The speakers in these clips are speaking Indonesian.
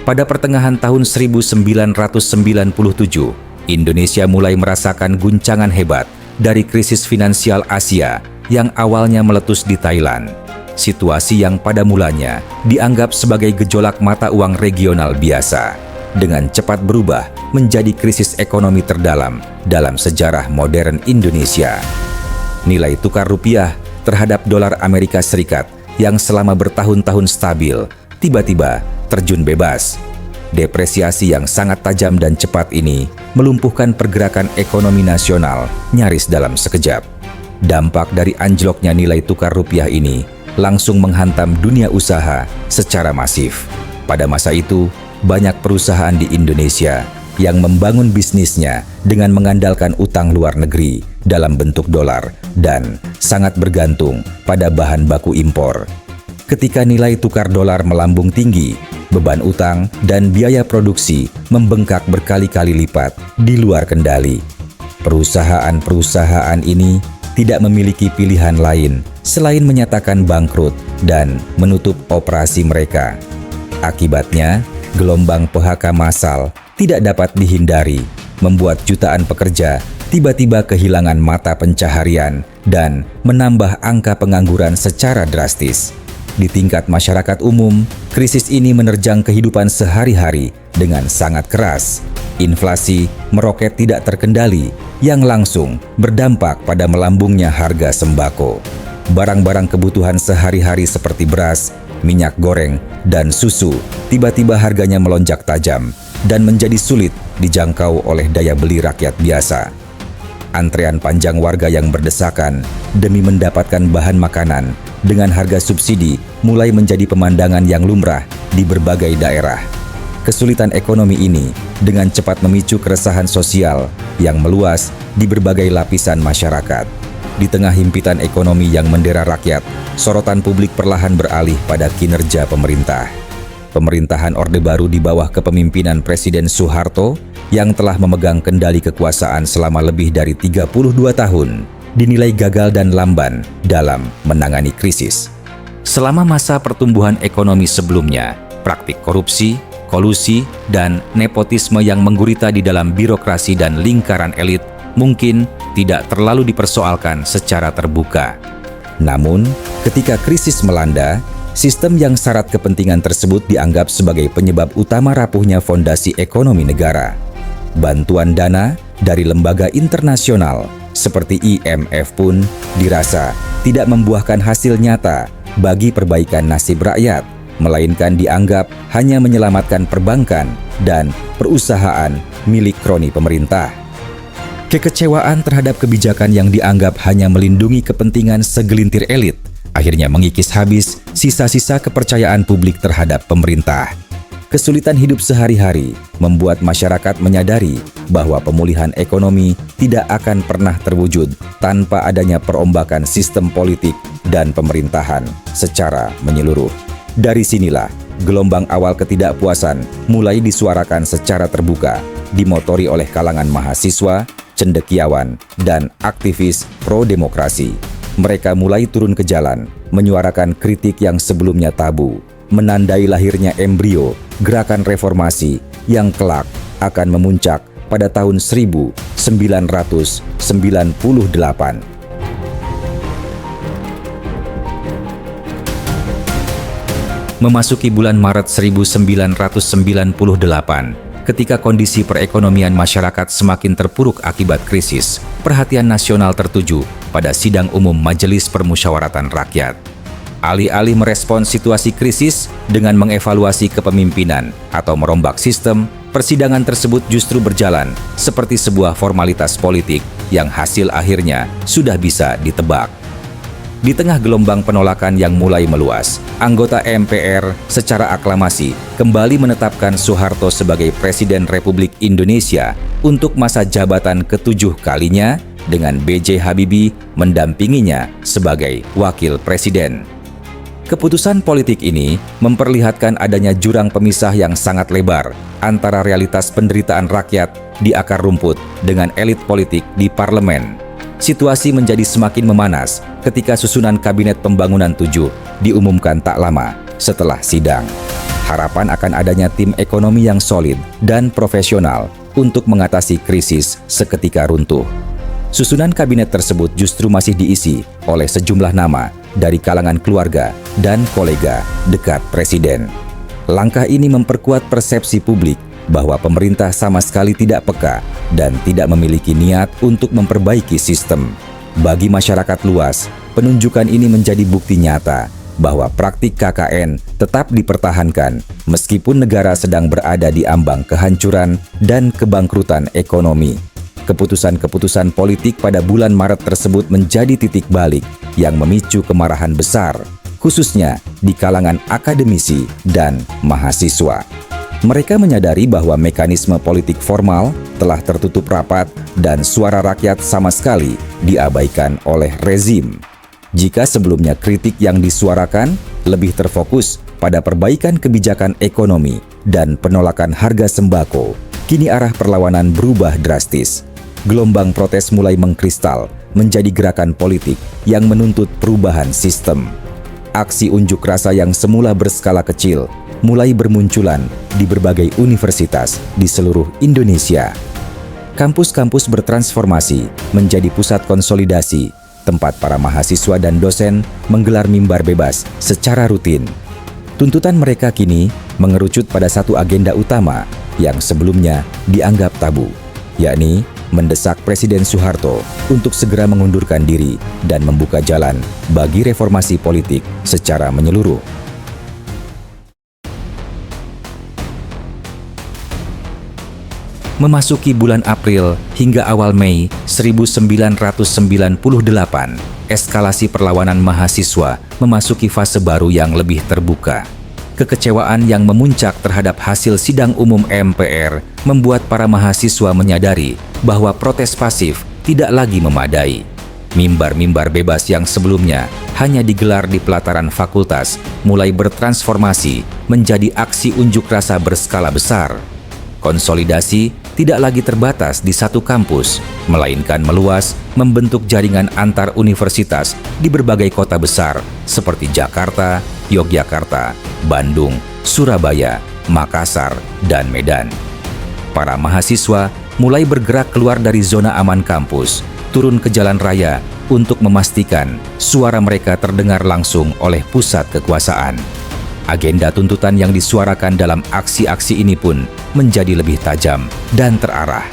Pada pertengahan tahun 1997, Indonesia mulai merasakan guncangan hebat dari krisis finansial Asia yang awalnya meletus di Thailand. Situasi yang pada mulanya dianggap sebagai gejolak mata uang regional biasa, dengan cepat berubah menjadi krisis ekonomi terdalam dalam sejarah modern Indonesia. Nilai tukar rupiah terhadap dolar Amerika Serikat yang selama bertahun-tahun stabil, tiba-tiba terjun bebas. Depresiasi yang sangat tajam dan cepat ini melumpuhkan pergerakan ekonomi nasional nyaris dalam sekejap. Dampak dari anjloknya nilai tukar rupiah ini langsung menghantam dunia usaha secara masif. Pada masa itu, banyak perusahaan di Indonesia yang membangun bisnisnya dengan mengandalkan utang luar negeri dalam bentuk dolar dan sangat bergantung pada bahan baku impor. Ketika nilai tukar dolar melambung tinggi, beban utang dan biaya produksi membengkak berkali-kali lipat di luar kendali. Perusahaan-perusahaan ini tidak memiliki pilihan lain selain menyatakan bangkrut dan menutup operasi mereka. Akibatnya, gelombang PHK massal tidak dapat dihindari, membuat jutaan pekerja tiba-tiba kehilangan mata pencaharian dan menambah angka pengangguran secara drastis. Di tingkat masyarakat umum, krisis ini menerjang kehidupan sehari-hari dengan sangat keras. Inflasi meroket tidak terkendali yang langsung berdampak pada melambungnya harga sembako. Barang-barang kebutuhan sehari-hari seperti beras, minyak goreng, dan susu tiba-tiba harganya melonjak tajam dan menjadi sulit dijangkau oleh daya beli rakyat biasa. Antrean panjang warga yang berdesakan demi mendapatkan bahan makanan dengan harga subsidi mulai menjadi pemandangan yang lumrah di berbagai daerah. Kesulitan ekonomi ini dengan cepat memicu keresahan sosial yang meluas di berbagai lapisan masyarakat. Di tengah himpitan ekonomi yang mendera rakyat, sorotan publik perlahan beralih pada kinerja pemerintah. Pemerintahan Orde Baru di bawah kepemimpinan Presiden Soeharto yang telah memegang kendali kekuasaan selama lebih dari 32 tahun, dinilai gagal dan lamban dalam menangani krisis. Selama masa pertumbuhan ekonomi sebelumnya, praktik korupsi, kolusi, dan nepotisme yang menggurita di dalam birokrasi dan lingkaran elit mungkin tidak terlalu dipersoalkan secara terbuka. Namun, ketika krisis melanda, sistem yang syarat kepentingan tersebut dianggap sebagai penyebab utama rapuhnya fondasi ekonomi negara. Bantuan dana dari lembaga internasional seperti IMF pun dirasa tidak membuahkan hasil nyata bagi perbaikan nasib rakyat, melainkan dianggap hanya menyelamatkan perbankan dan perusahaan milik kroni pemerintah. Kekecewaan terhadap kebijakan yang dianggap hanya melindungi kepentingan segelintir elit akhirnya mengikis habis sisa-sisa kepercayaan publik terhadap pemerintah. Kesulitan hidup sehari-hari membuat masyarakat menyadari bahwa pemulihan ekonomi tidak akan pernah terwujud tanpa adanya perombakan sistem politik dan pemerintahan secara menyeluruh. Dari sinilah, gelombang awal ketidakpuasan mulai disuarakan secara terbuka, dimotori oleh kalangan mahasiswa, cendekiawan, dan aktivis pro-demokrasi. Mereka mulai turun ke jalan, menyuarakan kritik yang sebelumnya tabu, menandai lahirnya embrio gerakan reformasi yang kelak akan memuncak pada tahun 1998. Memasuki bulan Maret 1998, ketika kondisi perekonomian masyarakat semakin terpuruk akibat krisis, perhatian nasional tertuju pada sidang umum Majelis Permusyawaratan Rakyat. Alih-alih merespons situasi krisis dengan mengevaluasi kepemimpinan atau merombak sistem, persidangan tersebut justru berjalan seperti sebuah formalitas politik yang hasil akhirnya sudah bisa ditebak. Di tengah gelombang penolakan yang mulai meluas, anggota MPR secara aklamasi kembali menetapkan Soeharto sebagai Presiden Republik Indonesia untuk masa jabatan ke-7 kalinya dengan B.J. Habibie mendampinginya sebagai Wakil Presiden. Keputusan politik ini memperlihatkan adanya jurang pemisah yang sangat lebar antara realitas penderitaan rakyat di akar rumput dengan elit politik di parlemen. Situasi menjadi semakin memanas ketika susunan Kabinet Pembangunan 7 diumumkan tak lama setelah sidang. harapan akan adanya tim ekonomi yang solid dan profesional untuk mengatasi krisis seketika runtuh. Susunan kabinet tersebut justru masih diisi oleh sejumlah nama dari kalangan keluarga dan kolega dekat presiden. Langkah ini memperkuat persepsi publik bahwa pemerintah sama sekali tidak peka dan tidak memiliki niat untuk memperbaiki sistem. Bagi masyarakat luas, penunjukan ini menjadi bukti nyata bahwa praktik KKN tetap dipertahankan meskipun negara sedang berada di ambang kehancuran dan kebangkrutan ekonomi. Keputusan-keputusan politik pada bulan Maret tersebut menjadi titik balik yang memicu kemarahan besar, khususnya di kalangan akademisi dan mahasiswa. Mereka menyadari bahwa mekanisme politik formal telah tertutup rapat dan suara rakyat sama sekali diabaikan oleh rezim. Jika sebelumnya kritik yang disuarakan lebih terfokus pada perbaikan kebijakan ekonomi dan penolakan harga sembako, kini arah perlawanan berubah drastis. Gelombang protes mulai mengkristal menjadi gerakan politik yang menuntut perubahan sistem. Aksi unjuk rasa yang semula berskala kecil mulai bermunculan di berbagai universitas di seluruh Indonesia. Kampus-kampus bertransformasi menjadi pusat konsolidasi, tempat para mahasiswa dan dosen menggelar mimbar bebas secara rutin. Tuntutan mereka kini mengerucut pada satu agenda utama yang sebelumnya dianggap tabu, yakni mendesak Presiden Soeharto untuk segera mengundurkan diri dan membuka jalan bagi reformasi politik secara menyeluruh. Memasuki bulan April hingga awal Mei 1998, eskalasi perlawanan mahasiswa memasuki fase baru yang lebih terbuka. Kekecewaan yang memuncak terhadap hasil sidang umum MPR membuat para mahasiswa menyadari bahwa protes pasif tidak lagi memadai. Mimbar-mimbar bebas yang sebelumnya hanya digelar di pelataran fakultas mulai bertransformasi menjadi aksi unjuk rasa berskala besar. Konsolidasi tidak lagi terbatas di satu kampus, melainkan meluas membentuk jaringan antar universitas di berbagai kota besar seperti Jakarta, Yogyakarta, Bandung, Surabaya, Makassar, dan Medan. Para mahasiswa mulai bergerak keluar dari zona aman kampus, turun ke jalan raya untuk memastikan suara mereka terdengar langsung oleh pusat kekuasaan. Agenda tuntutan yang disuarakan dalam aksi-aksi ini pun menjadi lebih tajam dan terarah.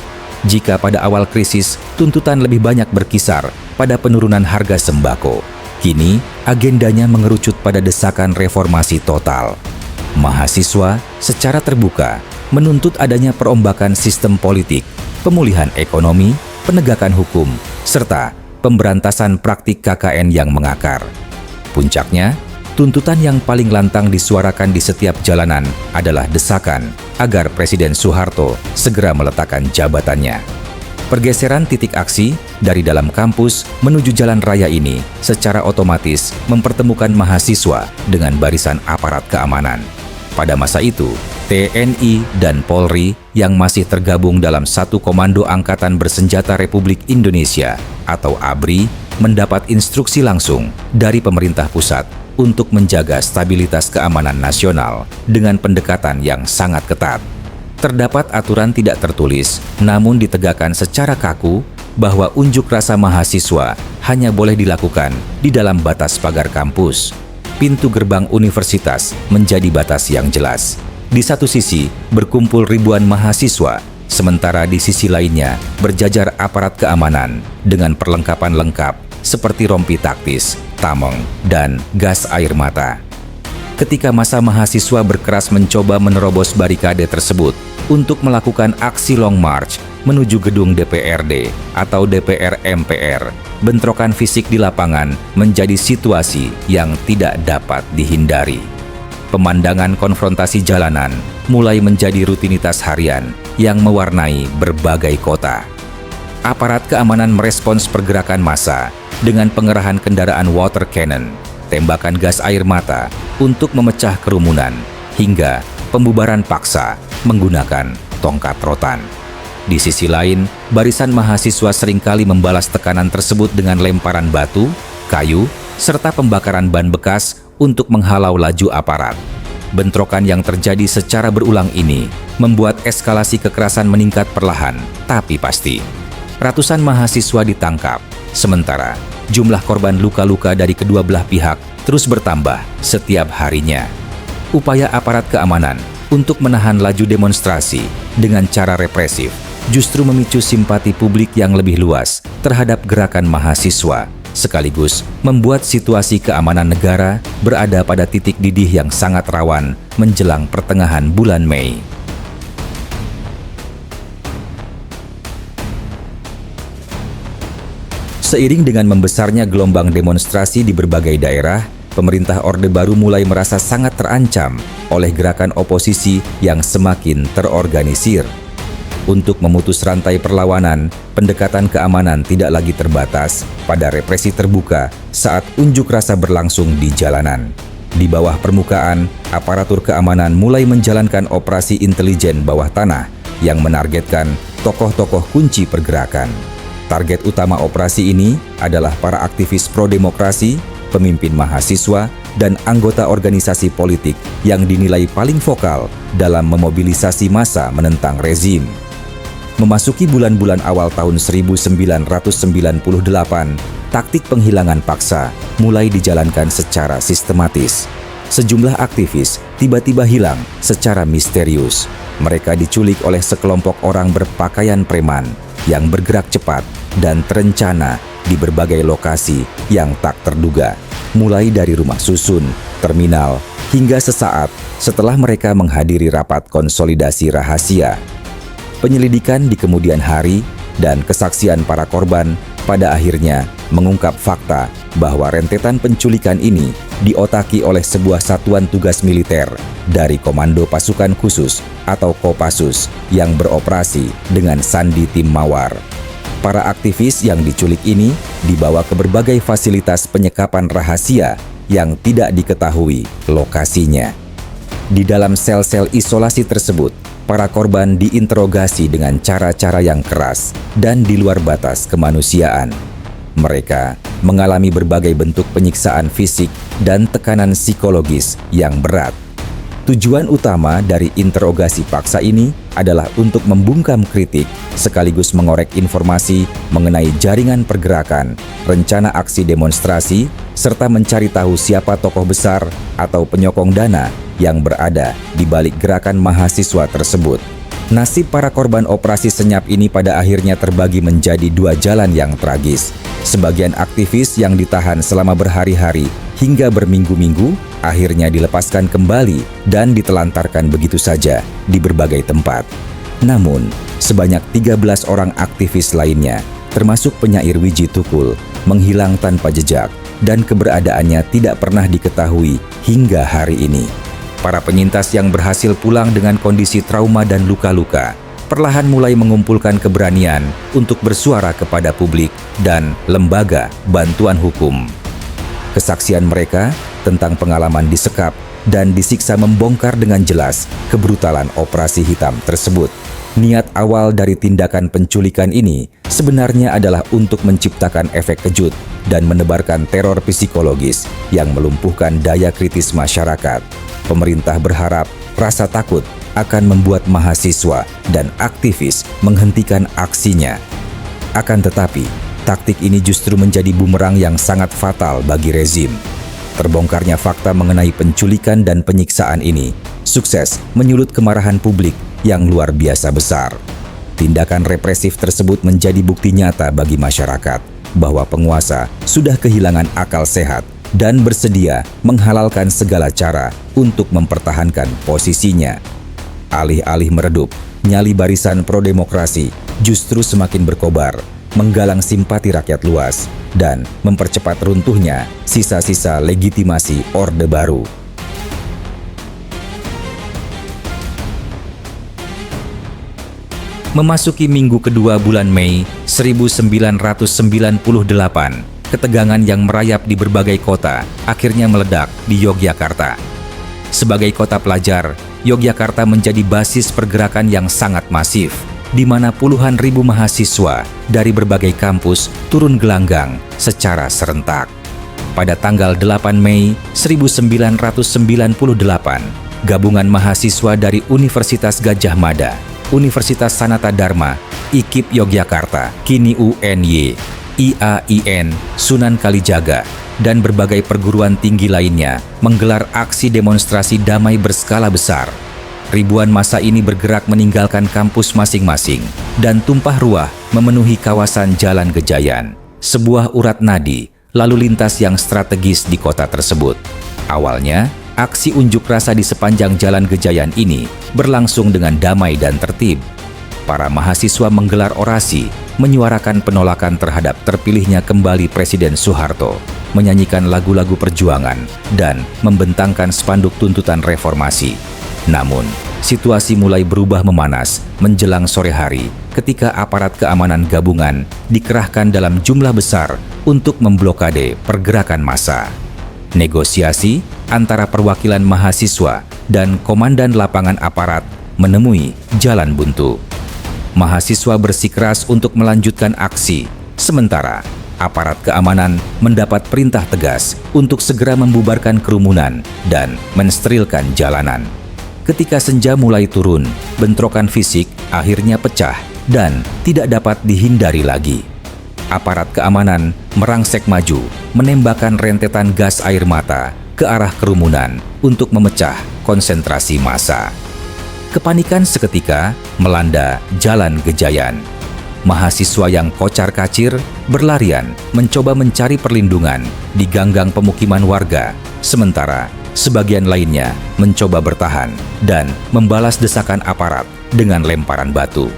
Jika pada awal krisis, tuntutan lebih banyak berkisar pada penurunan harga sembako, kini agendanya mengerucut pada desakan reformasi total. Mahasiswa secara terbuka menuntut adanya perombakan sistem politik, pemulihan ekonomi, penegakan hukum, serta pemberantasan praktik KKN yang mengakar. Puncaknya, tuntutan yang paling lantang disuarakan di setiap jalanan adalah desakan agar Presiden Soeharto segera meletakkan jabatannya. Pergeseran titik aksi dari dalam kampus menuju jalan raya ini secara otomatis mempertemukan mahasiswa dengan barisan aparat keamanan. Pada masa itu, TNI dan Polri yang masih tergabung dalam satu Komando Angkatan Bersenjata Republik Indonesia atau ABRI mendapat instruksi langsung dari pemerintah pusat untuk menjaga stabilitas keamanan nasional dengan pendekatan yang sangat ketat. Terdapat aturan tidak tertulis, namun ditegakkan secara kaku bahwa unjuk rasa mahasiswa hanya boleh dilakukan di dalam batas pagar kampus. Pintu gerbang universitas menjadi batas yang jelas. Di satu sisi, berkumpul ribuan mahasiswa, sementara di sisi lainnya berjajar aparat keamanan dengan perlengkapan lengkap seperti rompi taktis, tameng, dan gas air mata. Ketika masa mahasiswa berkeras mencoba menerobos barikade tersebut untuk melakukan aksi long march menuju gedung DPRD atau DPR MPR, bentrokan fisik di lapangan menjadi situasi yang tidak dapat dihindari. Pemandangan konfrontasi jalanan mulai menjadi rutinitas harian yang mewarnai berbagai kota. Aparat keamanan merespons pergerakan massa dengan pengerahan kendaraan water cannon, tembakan gas air mata untuk memecah kerumunan, hingga pembubaran paksa menggunakan tongkat rotan. Di sisi lain, barisan mahasiswa seringkali membalas tekanan tersebut dengan lemparan batu, kayu, serta pembakaran ban bekas untuk menghalau laju aparat. Bentrokan yang terjadi secara berulang ini membuat eskalasi kekerasan meningkat perlahan, tapi pasti. Ratusan mahasiswa ditangkap, sementara jumlah korban luka-luka dari kedua belah pihak terus bertambah setiap harinya. Upaya aparat keamanan untuk menahan laju demonstrasi dengan cara represif justru memicu simpati publik yang lebih luas terhadap gerakan mahasiswa, sekaligus membuat situasi keamanan negara berada pada titik didih yang sangat rawan menjelang pertengahan bulan Mei. Seiring dengan membesarnya gelombang demonstrasi di berbagai daerah, pemerintah Orde Baru mulai merasa sangat terancam oleh gerakan oposisi yang semakin terorganisir. Untuk memutus rantai perlawanan, pendekatan keamanan tidak lagi terbatas pada represi terbuka saat unjuk rasa berlangsung di jalanan. Di bawah permukaan, aparatur keamanan mulai menjalankan operasi intelijen bawah tanah yang menargetkan tokoh-tokoh kunci pergerakan. Target utama operasi ini adalah para aktivis pro-demokrasi, pemimpin mahasiswa, dan anggota organisasi politik yang dinilai paling vokal dalam memobilisasi massa menentang rezim. Memasuki bulan-bulan awal tahun 1998, taktik penghilangan paksa mulai dijalankan secara sistematis. Sejumlah aktivis tiba-tiba hilang secara misterius. Mereka diculik oleh sekelompok orang berpakaian preman yang bergerak cepat dan terencana di berbagai lokasi yang tak terduga, mulai dari rumah susun, terminal, hingga sesaat setelah mereka menghadiri rapat konsolidasi rahasia. Penyelidikan di kemudian hari dan kesaksian para korban pada akhirnya mengungkap fakta bahwa rentetan penculikan ini diotaki oleh sebuah satuan tugas militer dari Komando Pasukan Khusus atau Kopassus yang beroperasi dengan sandi tim Mawar. Para aktivis yang diculik ini dibawa ke berbagai fasilitas penyekapan rahasia yang tidak diketahui lokasinya. Di dalam sel-sel isolasi tersebut, para korban diinterogasi dengan cara-cara yang keras dan di luar batas kemanusiaan. Mereka mengalami berbagai bentuk penyiksaan fisik dan tekanan psikologis yang berat. Tujuan utama dari interogasi paksa ini adalah untuk membungkam kritik sekaligus mengorek informasi mengenai jaringan pergerakan, rencana aksi demonstrasi, serta mencari tahu siapa tokoh besar atau penyokong dana yang berada di balik gerakan mahasiswa tersebut. Nasib para korban operasi senyap ini pada akhirnya terbagi menjadi dua jalan yang tragis. Sebagian aktivis yang ditahan selama berhari-hari hingga berminggu-minggu akhirnya dilepaskan kembali dan ditelantarkan begitu saja di berbagai tempat. Namun, sebanyak 13 orang aktivis lainnya, termasuk penyair Wiji Tukul, menghilang tanpa jejak dan keberadaannya tidak pernah diketahui hingga hari ini. Para penyintas yang berhasil pulang dengan kondisi trauma dan luka-luka perlahan mulai mengumpulkan keberanian untuk bersuara kepada publik dan lembaga bantuan hukum. Kesaksian mereka tentang pengalaman disekap dan disiksa membongkar dengan jelas kebrutalan operasi hitam tersebut. Niat awal dari tindakan penculikan ini sebenarnya adalah untuk menciptakan efek kejut dan menebarkan teror psikologis yang melumpuhkan daya kritis masyarakat. Pemerintah berharap rasa takut akan membuat mahasiswa dan aktivis menghentikan aksinya. Akan tetapi, taktik ini justru menjadi bumerang yang sangat fatal bagi rezim. Terbongkarnya fakta mengenai penculikan dan penyiksaan ini sukses menyulut kemarahan publik yang luar biasa besar. Tindakan represif tersebut menjadi bukti nyata bagi masyarakat bahwa penguasa sudah kehilangan akal sehat dan bersedia menghalalkan segala cara untuk mempertahankan posisinya. Alih-alih meredup, nyali barisan pro-demokrasi justru semakin berkobar, menggalang simpati rakyat luas, dan mempercepat runtuhnya sisa-sisa legitimasi Orde Baru. Memasuki minggu kedua bulan Mei 1998, ketegangan yang merayap di berbagai kota akhirnya meledak di Yogyakarta. Sebagai kota pelajar, Yogyakarta menjadi basis pergerakan yang sangat masif, di mana puluhan ribu mahasiswa dari berbagai kampus turun gelanggang secara serentak. Pada tanggal 8 Mei 1998, gabungan mahasiswa dari Universitas Gadjah Mada, Universitas Sanata Dharma, IKIP Yogyakarta, kini UNY, IAIN, Sunan Kalijaga, dan berbagai perguruan tinggi lainnya menggelar aksi demonstrasi damai berskala besar. Ribuan massa ini bergerak meninggalkan kampus masing-masing dan tumpah ruah memenuhi kawasan Jalan Gejayan, sebuah urat nadi lalu lintas yang strategis di kota tersebut. Awalnya, aksi unjuk rasa di sepanjang Jalan Gejayan ini berlangsung dengan damai dan tertib. Para mahasiswa menggelar orasi, menyuarakan penolakan terhadap terpilihnya kembali Presiden Soeharto, menyanyikan lagu-lagu perjuangan, dan membentangkan spanduk tuntutan reformasi. Namun, situasi mulai berubah memanas menjelang sore hari ketika aparat keamanan gabungan dikerahkan dalam jumlah besar untuk memblokade pergerakan massa. Negosiasi antara perwakilan mahasiswa dan komandan lapangan aparat menemui jalan buntu. Mahasiswa bersikeras untuk melanjutkan aksi, sementara aparat keamanan mendapat perintah tegas untuk segera membubarkan kerumunan dan mensterilkan jalanan. Ketika senja mulai turun, bentrokan fisik akhirnya pecah dan tidak dapat dihindari lagi. Aparat keamanan merangsek maju, menembakkan rentetan gas air mata ke arah kerumunan untuk memecah konsentrasi massa. Kepanikan seketika melanda Jalan Gejayan. Mahasiswa yang kocar-kacir berlarian mencoba mencari perlindungan di ganggang pemukiman warga, sementara sebagian lainnya mencoba bertahan dan membalas desakan aparat dengan lemparan batu.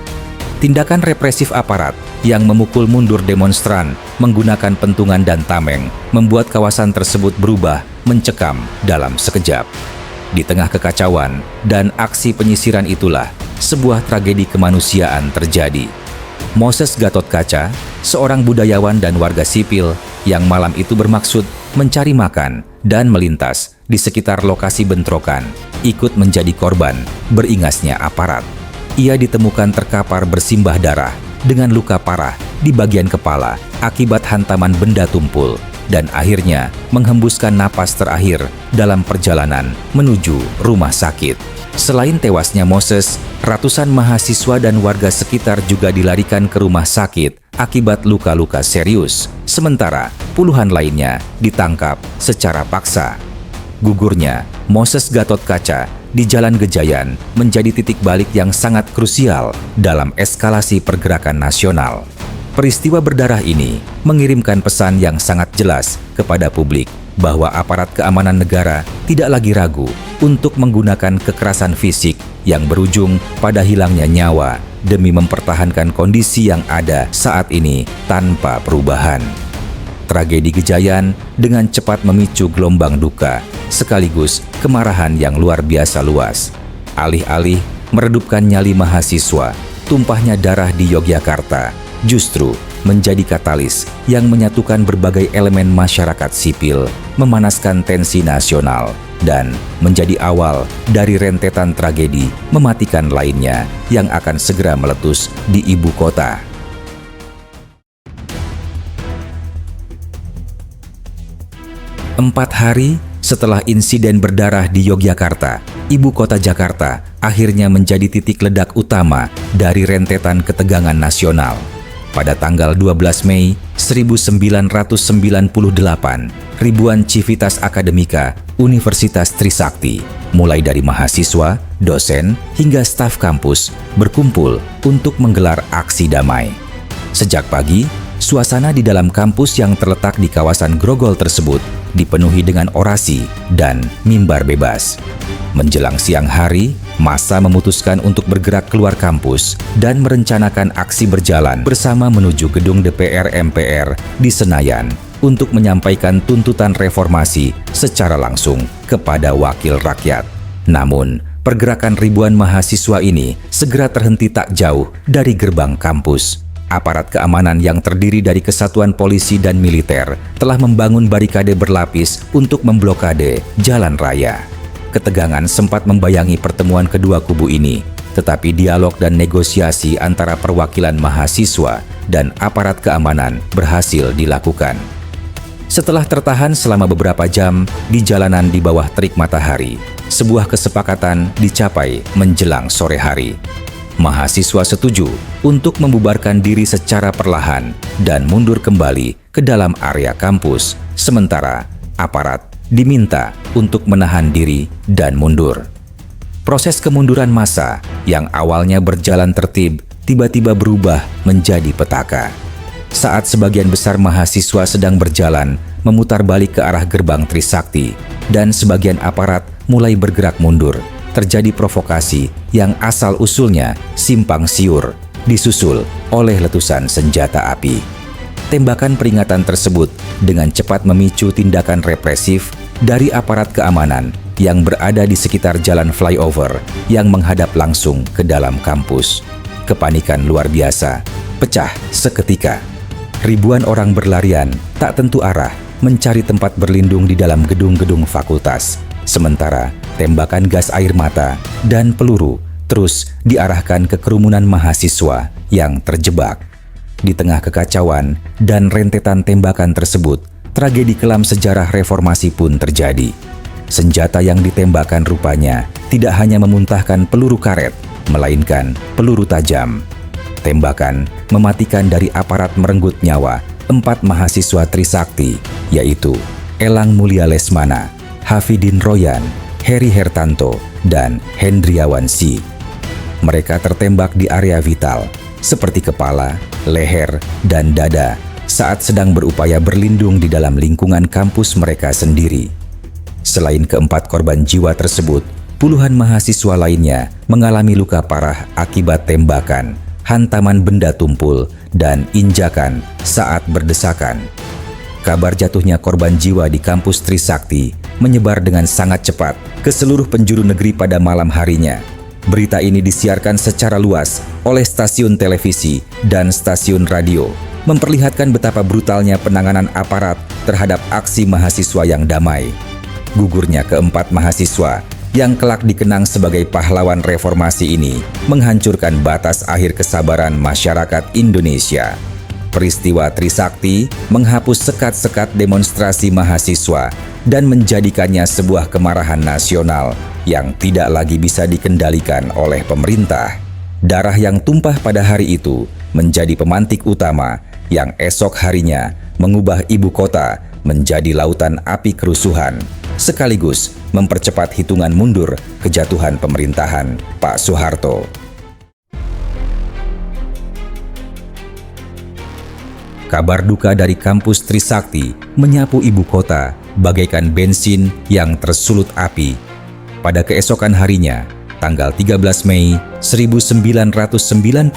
Tindakan represif aparat yang memukul mundur demonstran menggunakan pentungan dan tameng membuat kawasan tersebut berubah mencekam dalam sekejap. Di tengah kekacauan dan aksi penyisiran itulah sebuah tragedi kemanusiaan terjadi. Moses Gatotkaca, seorang budayawan dan warga sipil yang malam itu bermaksud mencari makan dan melintas di sekitar lokasi bentrokan, ikut menjadi korban beringasnya aparat. Ia ditemukan terkapar bersimbah darah dengan luka parah di bagian kepala akibat hantaman benda tumpul dan akhirnya menghembuskan napas terakhir dalam perjalanan menuju rumah sakit. Selain tewasnya Moses, ratusan mahasiswa dan warga sekitar juga dilarikan ke rumah sakit akibat luka-luka serius, sementara puluhan lainnya ditangkap secara paksa. Gugurnya Moses Gatotkaca di Jalan Gejayan menjadi titik balik yang sangat krusial dalam eskalasi pergerakan nasional. Peristiwa berdarah ini mengirimkan pesan yang sangat jelas kepada publik bahwa aparat keamanan negara tidak lagi ragu untuk menggunakan kekerasan fisik yang berujung pada hilangnya nyawa demi mempertahankan kondisi yang ada saat ini tanpa perubahan. Tragedi Gejayan dengan cepat memicu gelombang duka sekaligus kemarahan yang luar biasa luas. Alih-alih meredupkan nyali mahasiswa, tumpahnya darah di Yogyakarta justru menjadi katalis yang menyatukan berbagai elemen masyarakat sipil, memanaskan tensi nasional, dan menjadi awal dari rentetan tragedi mematikan lainnya yang akan segera meletus di ibu kota. Empat hari setelah insiden berdarah di Yogyakarta, ibu kota Jakarta akhirnya menjadi titik ledak utama dari rentetan ketegangan nasional. Pada tanggal 12 Mei 1998, ribuan civitas akademika Universitas Trisakti, mulai dari mahasiswa, dosen, hingga staf kampus, berkumpul untuk menggelar aksi damai. Sejak pagi, suasana di dalam kampus yang terletak di kawasan Grogol tersebut dipenuhi dengan orasi dan mimbar bebas. Menjelang siang hari, massa memutuskan untuk bergerak keluar kampus dan merencanakan aksi berjalan bersama menuju gedung DPR MPR di Senayan untuk menyampaikan tuntutan reformasi secara langsung kepada wakil rakyat. Namun, pergerakan ribuan mahasiswa ini segera terhenti tak jauh dari gerbang kampus. Aparat keamanan yang terdiri dari kesatuan polisi dan militer telah membangun barikade berlapis untuk memblokade jalan raya. Ketegangan sempat membayangi pertemuan kedua kubu ini, tetapi dialog dan negosiasi antara perwakilan mahasiswa dan aparat keamanan berhasil dilakukan. Setelah tertahan selama beberapa jam di jalanan di bawah terik matahari, sebuah kesepakatan dicapai menjelang sore hari. Mahasiswa setuju untuk membubarkan diri secara perlahan dan mundur kembali ke dalam area kampus, sementara aparat diminta untuk menahan diri dan mundur. Proses kemunduran massa yang awalnya berjalan tertib tiba-tiba berubah menjadi petaka. Saat sebagian besar mahasiswa sedang berjalan memutar balik ke arah gerbang Trisakti dan sebagian aparat mulai bergerak mundur, terjadi provokasi yang asal-usulnya simpang siur, disusul oleh letusan senjata api. Tembakan peringatan tersebut dengan cepat memicu tindakan represif dari aparat keamanan yang berada di sekitar jalan flyover yang menghadap langsung ke dalam kampus. Kepanikan luar biasa pecah seketika. Ribuan orang berlarian tak tentu arah mencari tempat berlindung di dalam gedung-gedung fakultas. Sementara tembakan gas air mata dan peluru terus diarahkan ke kerumunan mahasiswa yang terjebak. Di tengah kekacauan dan rentetan tembakan tersebut, tragedi kelam sejarah reformasi pun terjadi. Senjata yang ditembakkan rupanya tidak hanya memuntahkan peluru karet, melainkan peluru tajam. Tembakan mematikan dari aparat merenggut nyawa 4 mahasiswa Trisakti, yaitu Elang Mulia Lesmana, Hafidin Royan, Heri Hertanto, dan Hendriawan Si. Mereka tertembak di area vital, seperti kepala, leher, dan dada, saat sedang berupaya berlindung di dalam lingkungan kampus mereka sendiri. Selain keempat korban jiwa tersebut, puluhan mahasiswa lainnya mengalami luka parah akibat tembakan, hantaman benda tumpul, dan injakan saat berdesakan. Kabar jatuhnya korban jiwa di kampus Trisakti menyebar dengan sangat cepat ke seluruh penjuru negeri pada malam harinya. Berita ini disiarkan secara luas oleh stasiun televisi dan stasiun radio, memperlihatkan betapa brutalnya penanganan aparat terhadap aksi mahasiswa yang damai. Gugurnya keempat mahasiswa yang kelak dikenang sebagai pahlawan reformasi ini menghancurkan batas akhir kesabaran masyarakat Indonesia. Peristiwa Trisakti menghapus sekat-sekat demonstrasi mahasiswa dan menjadikannya sebuah kemarahan nasional yang tidak lagi bisa dikendalikan oleh pemerintah. Darah yang tumpah pada hari itu menjadi pemantik utama yang esok harinya mengubah ibu kota menjadi lautan api kerusuhan, sekaligus mempercepat hitungan mundur kejatuhan pemerintahan Pak Soeharto. Kabar duka dari kampus Trisakti menyapu ibu kota bagaikan bensin yang tersulut api. Pada keesokan harinya, tanggal 13 Mei 1998,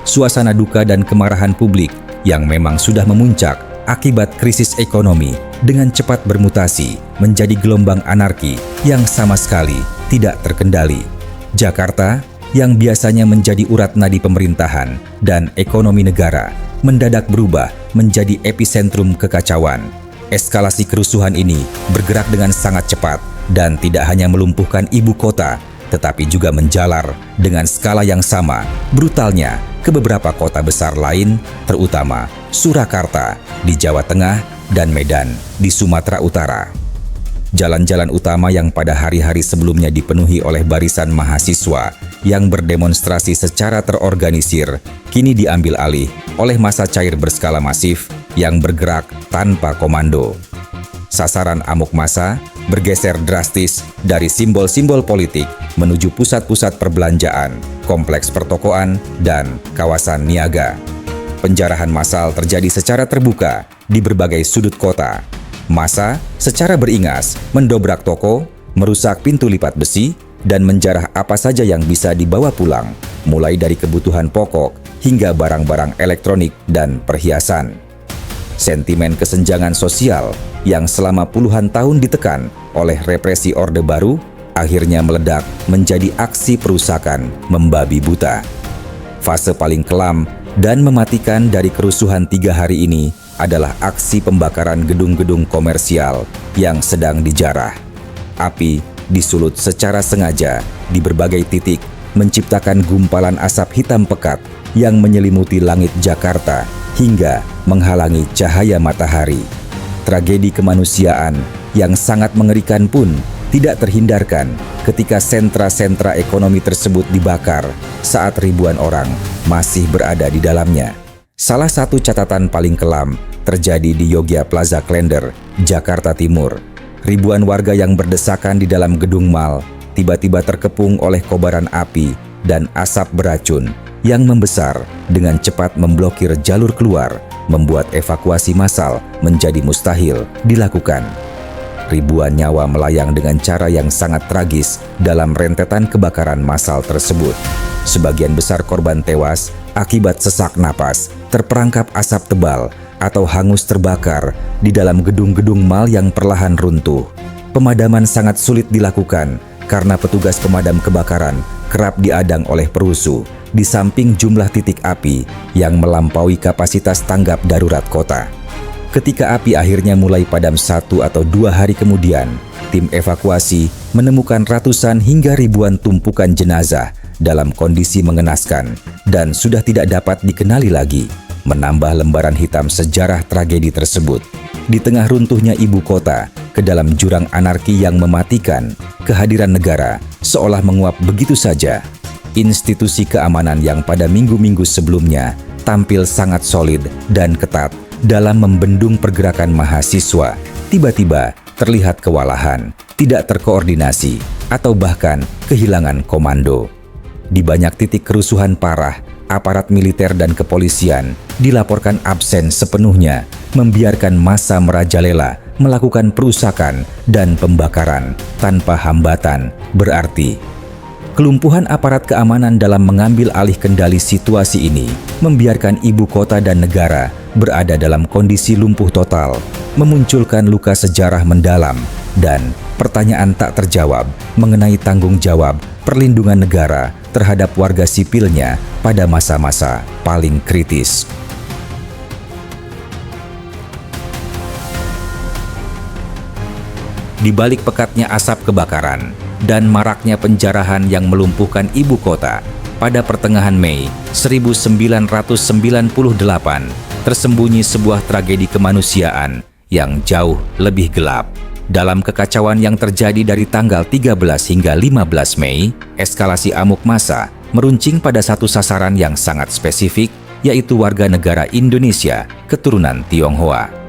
suasana duka dan kemarahan publik yang memang sudah memuncak akibat krisis ekonomi dengan cepat bermutasi menjadi gelombang anarki yang sama sekali tidak terkendali. Jakarta, yang biasanya menjadi urat nadi pemerintahan dan ekonomi negara, mendadak berubah menjadi epicentrum kekacauan. Eskalasi kerusuhan ini bergerak dengan sangat cepat dan tidak hanya melumpuhkan ibu kota, tetapi juga menjalar dengan skala yang sama brutalnya ke beberapa kota besar lain, terutama Surakarta di Jawa Tengah dan Medan di Sumatera Utara. Jalan-jalan utama yang pada hari-hari sebelumnya dipenuhi oleh barisan mahasiswa yang berdemonstrasi secara terorganisir, kini diambil alih oleh massa cair berskala masif yang bergerak tanpa komando. Sasaran amuk massa bergeser drastis dari simbol-simbol politik menuju pusat-pusat perbelanjaan, kompleks pertokoan, dan kawasan niaga. Penjarahan massal terjadi secara terbuka di berbagai sudut kota. Massa secara beringas mendobrak toko, merusak pintu lipat besi, dan menjarah apa saja yang bisa dibawa pulang, mulai dari kebutuhan pokok hingga barang-barang elektronik dan perhiasan. Sentimen kesenjangan sosial yang selama puluhan tahun ditekan oleh represi Orde Baru akhirnya meledak menjadi aksi perusakan membabi buta. Fase paling kelam dan mematikan dari kerusuhan 3 hari ini adalah aksi pembakaran gedung-gedung komersial yang sedang dijarah. Api disulut secara sengaja di berbagai titik, menciptakan gumpalan asap hitam pekat yang menyelimuti langit Jakarta hingga menghalangi cahaya matahari. Tragedi kemanusiaan yang sangat mengerikan pun Tidak terhindarkan ketika sentra-sentra ekonomi tersebut dibakar saat ribuan orang masih berada di dalamnya. Salah satu catatan paling kelam terjadi di Yogya Plaza Klender, Jakarta Timur. Ribuan warga yang berdesakan di dalam gedung mal tiba-tiba terkepung oleh kobaran api dan asap beracun yang membesar dengan cepat memblokir jalur keluar, membuat evakuasi massal menjadi mustahil dilakukan. Ribuan nyawa melayang dengan cara yang sangat tragis dalam rentetan kebakaran massal tersebut. Sebagian besar korban tewas akibat sesak napas, terperangkap asap tebal, atau hangus terbakar di dalam gedung-gedung mal yang perlahan runtuh. Pemadaman sangat sulit dilakukan karena petugas pemadam kebakaran kerap diadang oleh perusuh, di samping jumlah titik api yang melampaui kapasitas tanggap darurat kota. Ketika api akhirnya mulai padam 1 atau 2 hari kemudian, tim evakuasi menemukan ratusan hingga ribuan tumpukan jenazah dalam kondisi mengenaskan dan sudah tidak dapat dikenali lagi, menambah lembaran hitam sejarah tragedi tersebut. Di tengah runtuhnya ibu kota ke dalam jurang anarki yang mematikan, kehadiran negara seolah menguap begitu saja. Institusi keamanan yang pada minggu-minggu sebelumnya tampil sangat solid dan ketat dalam membendung pergerakan mahasiswa, tiba-tiba terlihat kewalahan, tidak terkoordinasi, atau bahkan kehilangan komando. Di banyak titik kerusuhan parah, aparat militer dan kepolisian dilaporkan absen sepenuhnya, membiarkan massa merajalela melakukan perusakan dan pembakaran tanpa hambatan. Berarti kelumpuhan aparat keamanan dalam mengambil alih kendali situasi ini membiarkan ibu kota dan negara berada dalam kondisi lumpuh total, memunculkan luka sejarah mendalam dan pertanyaan tak terjawab mengenai tanggung jawab perlindungan negara terhadap warga sipilnya pada masa-masa paling kritis. Di balik pekatnya asap kebakaran dan maraknya penjarahan yang melumpuhkan ibu kota, pada pertengahan Mei 1998 tersembunyi sebuah tragedi kemanusiaan yang jauh lebih gelap. Dalam kekacauan yang terjadi dari tanggal 13 hingga 15 Mei, eskalasi amuk massa meruncing pada satu sasaran yang sangat spesifik, yaitu warga negara Indonesia keturunan Tionghoa.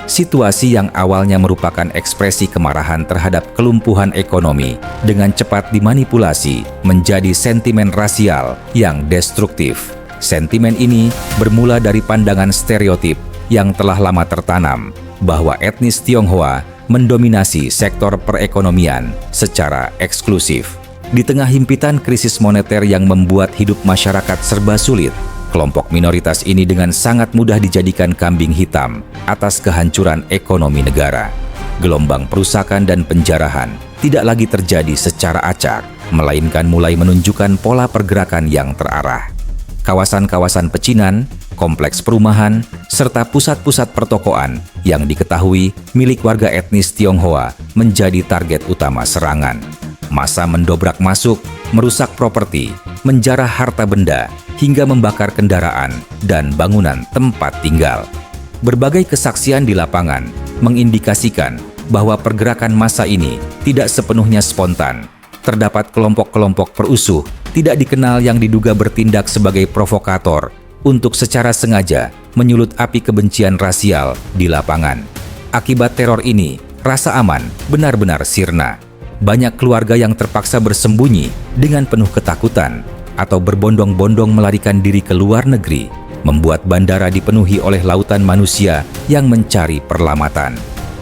Situasi yang awalnya merupakan ekspresi kemarahan terhadap kelumpuhan ekonomi dengan cepat dimanipulasi menjadi sentimen rasial yang destruktif. Sentimen ini bermula dari pandangan stereotip yang telah lama tertanam bahwa etnis Tionghoa mendominasi sektor perekonomian secara eksklusif. Di tengah himpitan krisis moneter yang membuat hidup masyarakat serba sulit, kelompok minoritas ini dengan sangat mudah dijadikan kambing hitam atas kehancuran ekonomi negara. Gelombang perusakan dan penjarahan tidak lagi terjadi secara acak, melainkan mulai menunjukkan pola pergerakan yang terarah. Kawasan-kawasan pecinan, kompleks perumahan, serta pusat-pusat pertokoan yang diketahui milik warga etnis Tionghoa menjadi target utama serangan. Massa mendobrak masuk, merusak properti, menjarah harta benda, hingga membakar kendaraan dan bangunan tempat tinggal. Berbagai kesaksian di lapangan mengindikasikan bahwa pergerakan massa ini tidak sepenuhnya spontan. Terdapat kelompok-kelompok perusuh tidak dikenal yang diduga bertindak sebagai provokator untuk secara sengaja menyulut api kebencian rasial di lapangan. Akibat teror ini, rasa aman benar-benar sirna. Banyak keluarga yang terpaksa bersembunyi dengan penuh ketakutan atau berbondong-bondong melarikan diri ke luar negeri, membuat bandara dipenuhi oleh lautan manusia yang mencari perlamatan.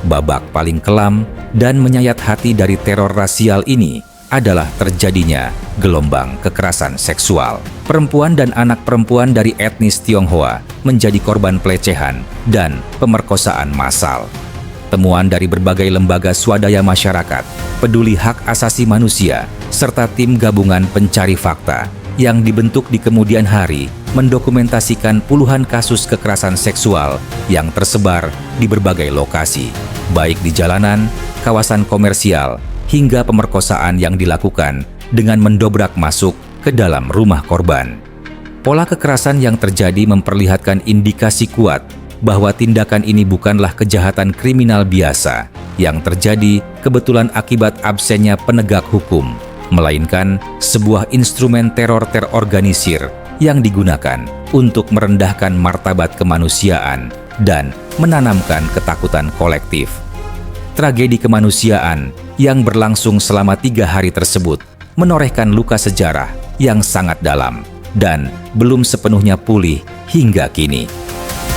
Babak paling kelam dan menyayat hati dari teror rasial ini adalah terjadinya gelombang kekerasan seksual. Perempuan dan anak perempuan dari etnis Tionghoa menjadi korban pelecehan dan pemerkosaan massal. Temuan dari berbagai lembaga swadaya masyarakat, peduli hak asasi manusia, serta tim gabungan pencari fakta yang dibentuk di kemudian hari mendokumentasikan puluhan kasus kekerasan seksual yang tersebar di berbagai lokasi, baik di jalanan, kawasan komersial, hingga pemerkosaan yang dilakukan dengan mendobrak masuk ke dalam rumah korban. Pola kekerasan yang terjadi memperlihatkan indikasi kuat bahwa tindakan ini bukanlah kejahatan kriminal biasa, yang terjadi kebetulan akibat absennya penegak hukum, melainkan sebuah instrumen teror terorganisir yang digunakan untuk merendahkan martabat kemanusiaan dan menanamkan ketakutan kolektif. Tragedi kemanusiaan yang berlangsung selama 3 hari tersebut menorehkan luka sejarah yang sangat dalam dan belum sepenuhnya pulih hingga kini.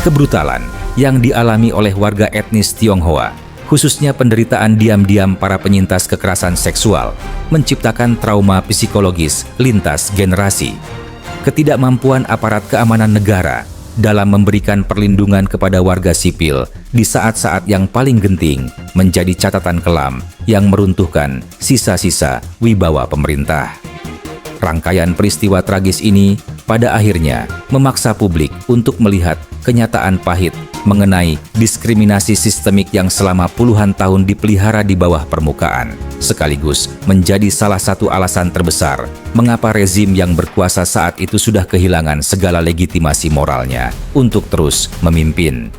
Kebrutalan yang dialami oleh warga etnis Tionghoa, khususnya penderitaan diam-diam para penyintas kekerasan seksual, menciptakan trauma psikologis lintas generasi. Ketidakmampuan aparat keamanan negara dalam memberikan perlindungan kepada warga sipil di saat-saat yang paling genting menjadi catatan kelam yang meruntuhkan sisa-sisa wibawa pemerintah. Rangkaian peristiwa tragis ini pada akhirnya memaksa publik untuk melihat kenyataan pahit mengenai diskriminasi sistemik yang selama puluhan tahun dipelihara di bawah permukaan, sekaligus menjadi salah satu alasan terbesar mengapa rezim yang berkuasa saat itu sudah kehilangan segala legitimasi moralnya untuk terus memimpin.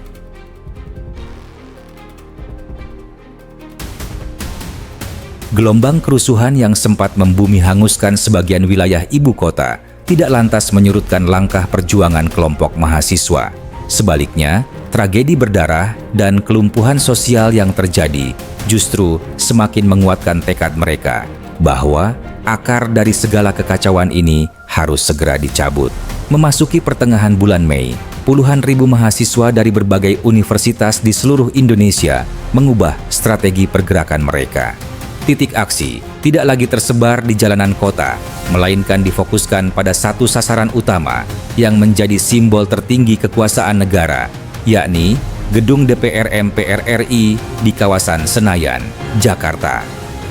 Gelombang kerusuhan yang sempat membumi hanguskan sebagian wilayah ibu kota tidak lantas menyurutkan langkah perjuangan kelompok mahasiswa. Sebaliknya, tragedi berdarah dan kelumpuhan sosial yang terjadi justru semakin menguatkan tekad mereka bahwa akar dari segala kekacauan ini harus segera dicabut. Memasuki pertengahan bulan Mei, puluhan ribu mahasiswa dari berbagai universitas di seluruh Indonesia mengubah strategi pergerakan mereka. Titik aksi tidak lagi tersebar di jalanan kota, melainkan difokuskan pada satu sasaran utama yang menjadi simbol tertinggi kekuasaan negara, yakni Gedung DPR MPR RI di kawasan Senayan, Jakarta.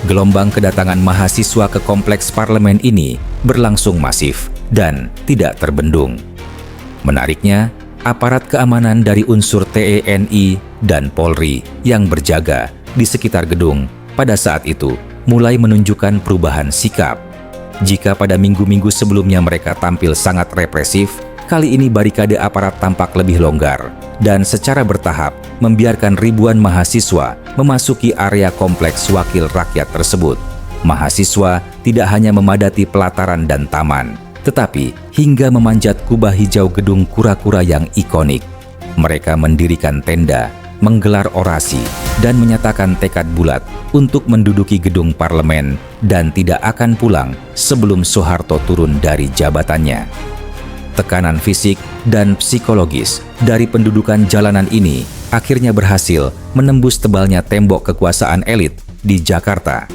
Gelombang kedatangan mahasiswa ke kompleks parlemen ini berlangsung masif dan tidak terbendung. Menariknya, aparat keamanan dari unsur TNI dan Polri yang berjaga di sekitar gedung pada saat itu mulai menunjukkan perubahan sikap. Jika pada minggu-minggu sebelumnya mereka tampil sangat represif, kali ini barikade aparat tampak lebih longgar dan secara bertahap membiarkan ribuan mahasiswa memasuki area kompleks wakil rakyat tersebut. Mahasiswa tidak hanya memadati pelataran dan taman, tetapi hingga memanjat kubah hijau gedung kura-kura yang ikonik. Mereka mendirikan tenda, menggelar orasi, dan menyatakan tekad bulat untuk menduduki gedung parlemen dan tidak akan pulang sebelum Soeharto turun dari jabatannya. Tekanan fisik dan psikologis dari pendudukan jalanan ini akhirnya berhasil menembus tebalnya tembok kekuasaan elit di Jakarta.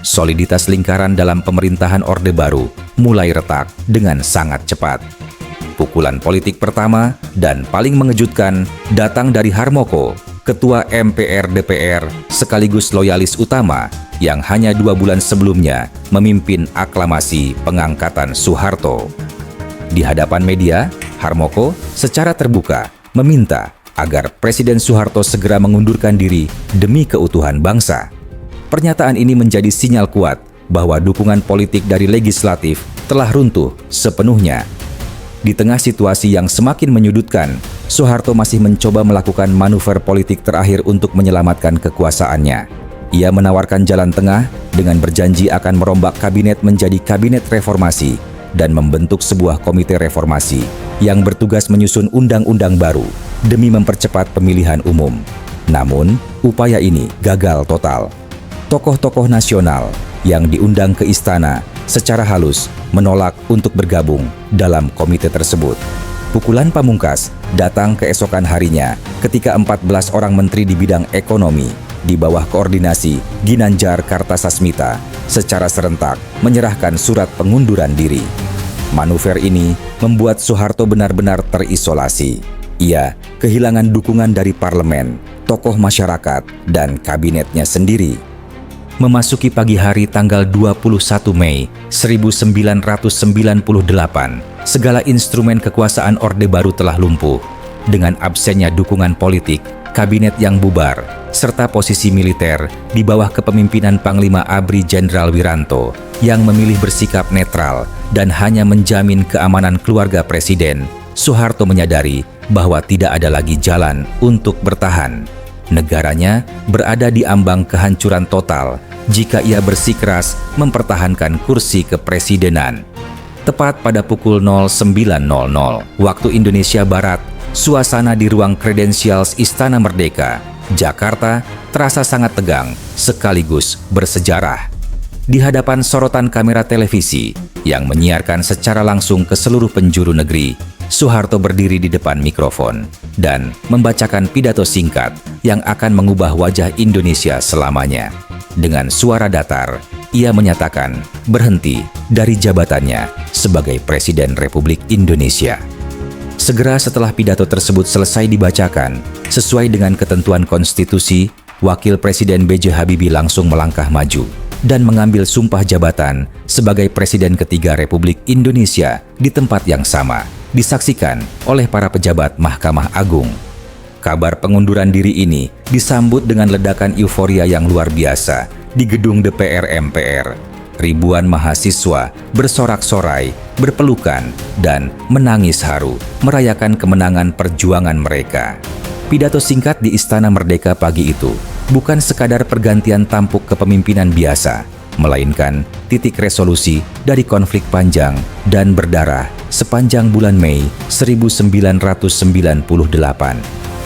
Soliditas lingkaran dalam pemerintahan Orde Baru mulai retak dengan sangat cepat. Pukulan politik pertama dan paling mengejutkan datang dari Harmoko, Ketua MPR DPR sekaligus loyalis utama yang hanya 2 bulan sebelumnya memimpin aklamasi pengangkatan Soeharto. Di hadapan media, Harmoko secara terbuka meminta agar Presiden Soeharto segera mengundurkan diri demi keutuhan bangsa. Pernyataan ini menjadi sinyal kuat bahwa dukungan politik dari legislatif telah runtuh sepenuhnya. Di tengah situasi yang semakin menyudutkan, Soeharto masih mencoba melakukan manuver politik terakhir untuk menyelamatkan kekuasaannya. Ia menawarkan jalan tengah dengan berjanji akan merombak kabinet menjadi kabinet reformasi dan membentuk sebuah komite reformasi yang bertugas menyusun undang-undang baru demi mempercepat pemilihan umum. Namun, upaya ini gagal total. Tokoh-tokoh nasional yang diundang ke istana secara halus menolak untuk bergabung dalam komite tersebut. Pukulan pamungkas datang keesokan harinya ketika 14 orang menteri di bidang ekonomi di bawah koordinasi Ginanjar Kartasasmita secara serentak menyerahkan surat pengunduran diri. Manuver ini membuat Soeharto benar-benar terisolasi. Ia kehilangan dukungan dari parlemen, tokoh masyarakat, dan kabinetnya sendiri. Memasuki pagi hari tanggal 21 Mei 1998, segala instrumen kekuasaan Orde Baru telah lumpuh. Dengan absennya dukungan politik, kabinet yang bubar, serta posisi militer di bawah kepemimpinan Panglima ABRI Jenderal Wiranto yang memilih bersikap netral dan hanya menjamin keamanan keluarga Presiden, Soeharto menyadari bahwa tidak ada lagi jalan untuk bertahan. Negaranya berada di ambang kehancuran total jika ia bersikeras mempertahankan kursi kepresidenan. Tepat pada pukul 09.00 waktu Indonesia Barat, suasana di ruang Credentials Istana Merdeka, Jakarta terasa sangat tegang sekaligus bersejarah. Di hadapan sorotan kamera televisi yang menyiarkan secara langsung ke seluruh penjuru negeri, Soeharto berdiri di depan mikrofon dan membacakan pidato singkat yang akan mengubah wajah Indonesia selamanya. Dengan suara datar, ia menyatakan berhenti dari jabatannya sebagai Presiden Republik Indonesia. Segera setelah pidato tersebut selesai dibacakan, sesuai dengan ketentuan konstitusi, Wakil Presiden B.J. Habibie langsung melangkah maju dan mengambil sumpah jabatan sebagai Presiden ketiga Republik Indonesia di tempat yang sama, disaksikan oleh para pejabat Mahkamah Agung. Kabar pengunduran diri ini disambut dengan ledakan euforia yang luar biasa di gedung DPR MPR. Ribuan mahasiswa bersorak-sorai, berpelukan, dan menangis haru merayakan kemenangan perjuangan mereka. Pidato singkat di Istana Merdeka pagi itu bukan sekadar pergantian tampuk kepemimpinan biasa, melainkan titik resolusi dari konflik panjang dan berdarah sepanjang bulan Mei 1998.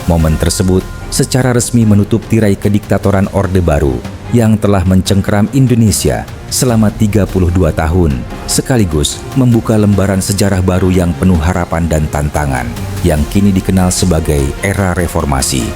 Momen tersebut secara resmi menutup tirai kediktatoran Orde Baru yang telah mencengkeram Indonesia selama 32 tahun, sekaligus membuka lembaran sejarah baru yang penuh harapan dan tantangan, yang kini dikenal sebagai era reformasi.